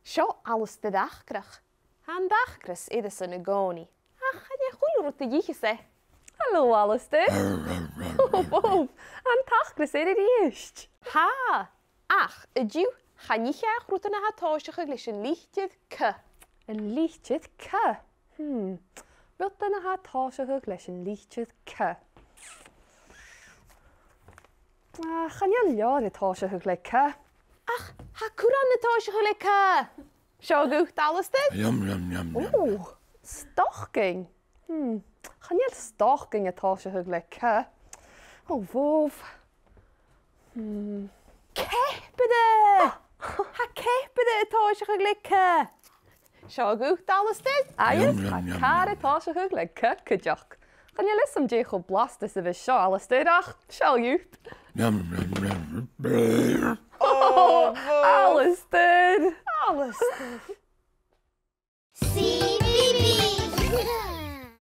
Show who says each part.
Speaker 1: Seo Alasdair Acrach. An-diugh ithe san na gcónaí. Ach, chan chwilw rwt y gych e. Hello, Alasdair. Oh, Bob. An-diugh ithe eist. Ha. Ach, ydyw, chan iach rwt yna ha tosach ag leis yn lichtydd cy. Yn lichtydd cy? Rwt yna ha tosach ag leis yn lichtydd cy. Chan lior y tosach ag leis cy. Ach, ha cwran y tosach ag leis cy. Sio gwch, Alasdair?
Speaker 2: Yum, yum, yum, yum.
Speaker 1: Oh, stocking. Chan iel stocking y tosach ag leis cy. Oh, fof. Cepyde! Ha cepyde y tosach ag leis cy. Sio gwch, Alasdair? Aias, ha car y tosach ag leis cy cydioch. Chan iel ysam deich o blastus y fi sio, Alasdair, ach, sio yw't.
Speaker 2: Yum, yum, yum.
Speaker 1: Oh, Alasdair! Alasdair!